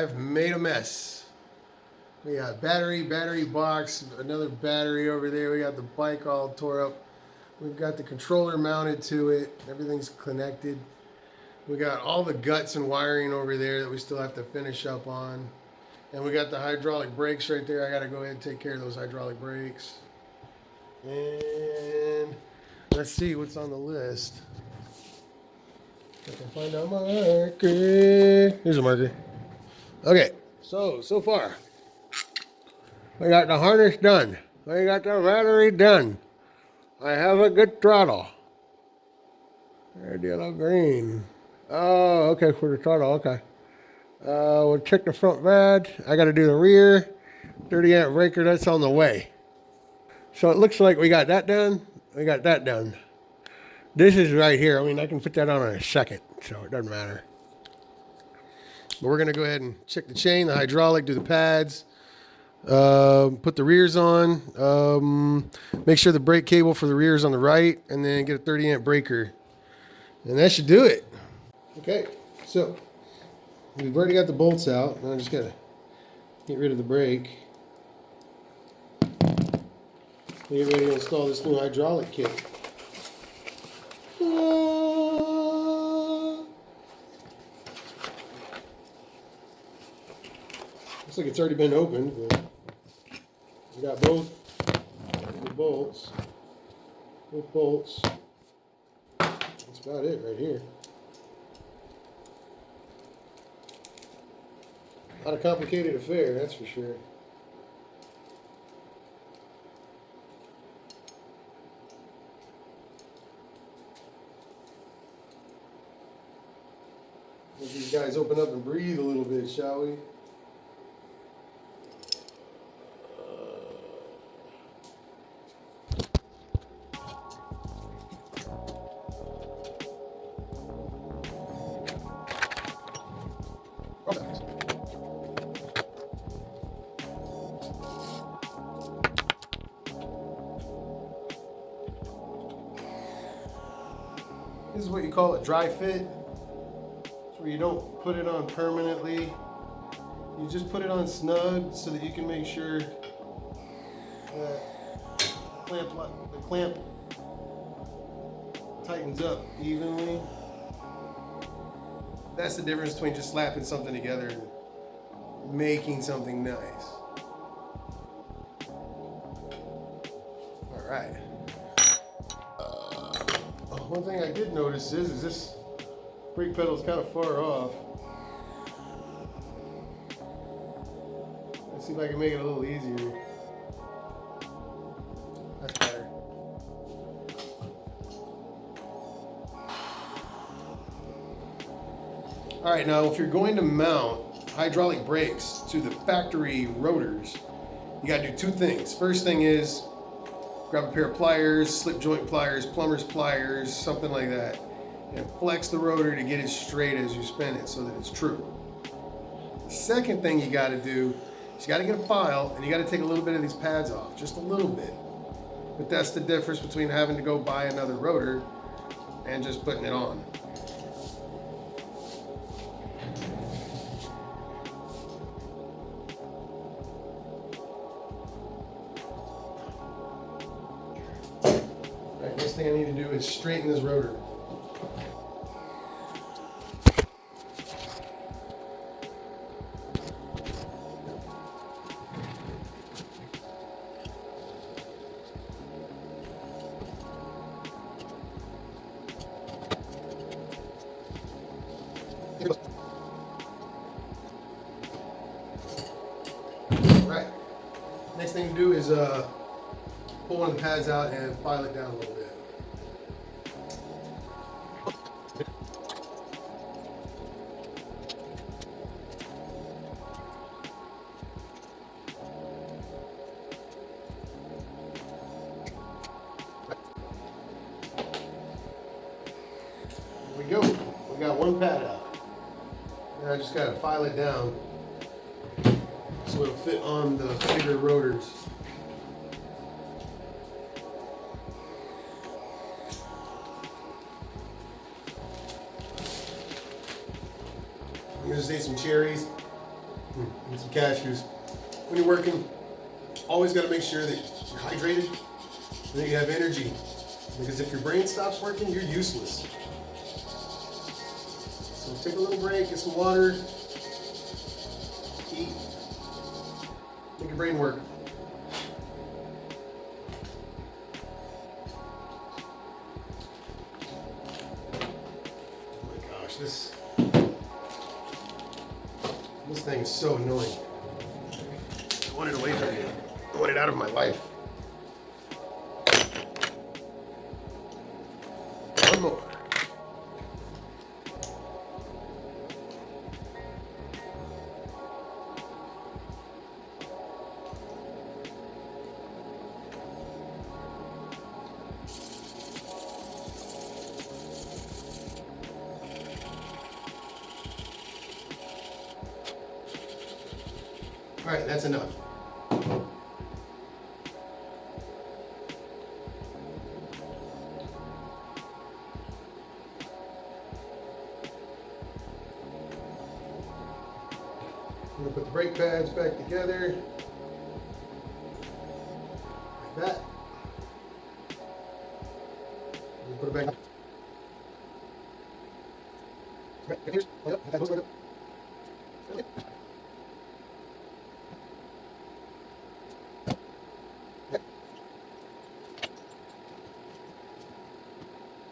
I've made a mess. We got battery box, another battery over there. We got the bike all tore up. We've got the controller mounted to it. Everything's connected. We got all the guts and wiring over there that we still have to finish up on. And we got the hydraulic brakes right there. I got to go ahead and take care of those hydraulic brakes. And let's see what's on the list. I can find a marker. Here's a marker. Okay, so far, we got the harness done. We got the battery done. I have a good throttle. Red, yellow, green. Oh, okay, for the throttle, okay. We'll check the front vag. I got to do the rear. 30 amp breaker, that's on the way. So it looks like we got that done. We got that done. This is right here. I mean, I can put that on in a second, so it doesn't matter. But we're going to go ahead and check the chain, the hydraulic, do the pads, put the rears on, make sure the brake cable for the rear is on the right, and then get a 30 amp breaker. And that should do it. Okay, so we've already got the bolts out. Now I just got to get rid of the brake. Get ready to install this new hydraulic kit. Looks like it's already been opened, but we got both the bolts. Both bolts. That's about it right here. Not a complicated affair, that's for sure. Let these guys open up and breathe a little bit, shall we? This is what you call a dry fit. It's where you don't put it on permanently. You just put it on snug so that you can make sure that the clamp tightens up evenly. That's the difference between just slapping something together and making something nice. All right. One thing I did notice is this brake pedal is kind of far off. Let's see if I can make it a little easier. That's better. All right, now if you're going to mount hydraulic brakes to the factory rotors, you got to do two things. First thing is grab a pair of pliers, slip joint pliers, plumber's pliers, something like that, and flex the rotor to get it straight as you spin it so that it's true. The second thing you got to do is you got to get a file and you got to take a little bit of these pads off, just a little bit. But that's the difference between having to go buy another rotor and just putting it on. Next thing I need to do is straighten this rotor. Right. Next thing to do is pull one of the pads out and file it down a little bit. Here we go. We got one pad out. Now I just got to file it down so it'll fit on the bigger rotors. You just need some cherries. Get some cashews. When you're working, always got to make sure that you're hydrated and that you have energy. Because if your brain stops working, you're useless. So take a little break, get some water, eat, make your brain work. Oh my gosh, this thing is so annoying. I want it away from me. I want it out of my life. One more. All right, that's enough. I'm gonna put the brake pads back together, like that. And put it back.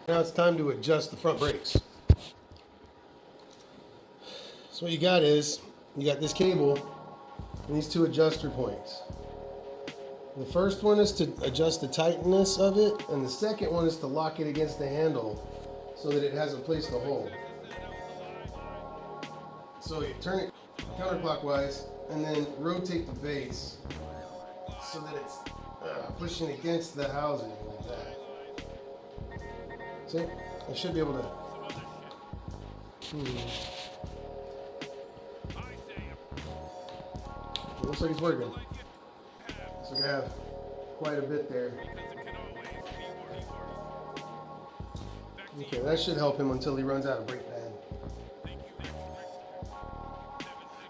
Now it's time to adjust the front brakes. So what you got is, you got this cable and these two adjuster points. The first one is to adjust the tightness of it, and the second one is to lock it against the handle so that it has a place to hold. So you turn it counterclockwise and then rotate the base so that it's pushing against the housing like that. See? I should be able to. It looks like it's working. So we're gonna have quite a bit there. Okay, that should help him until he runs out of brake pad.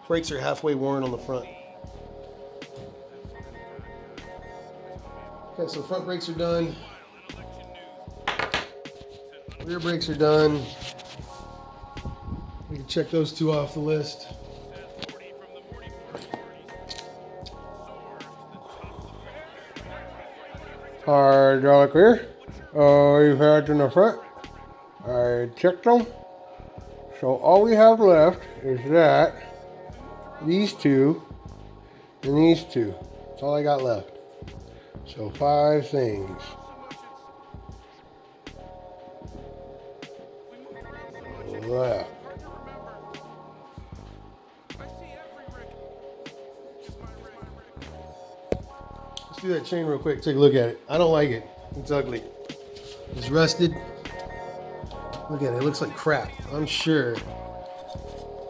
Brakes are halfway worn on the front. Okay, so front brakes are done. Rear brakes are done. We can check those two off the list. Hydraulic rear. You've had in the front. I checked them. So all we have left is that, these two, and these two. That's all I got left. So 5 things. Left. Let's do that chain real quick. Take a look at it. I don't like it. It's ugly. It's rusted. Look at it. It looks like crap. I'm sure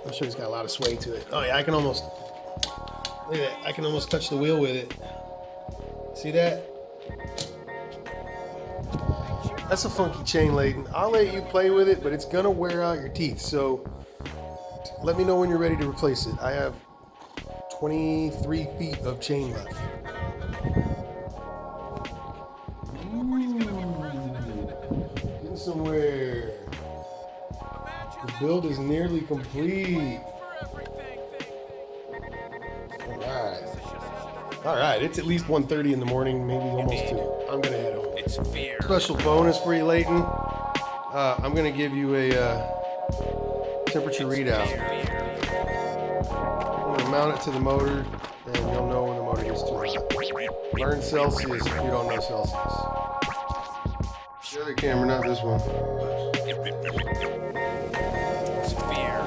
it's got a lot of sway to it. Oh yeah, I can almost, look at that. I can almost touch the wheel with it. See that? That's a funky chain, Layton. I'll let you play with it, but it's gonna wear out your teeth. So let me know when you're ready to replace it. I have 23 feet of chain left. Getting somewhere. The build is nearly complete. All right, it's at least 1:30 in the morning, maybe almost 2. I'm gonna head home. It's fear. Special bonus for you, Layton. I'm gonna give you a temperature readout. I'm gonna mount it to the motor, and you'll know when the motor gets too hot. Learn Celsius if you don't know Celsius. The other camera, not this one. It's fear.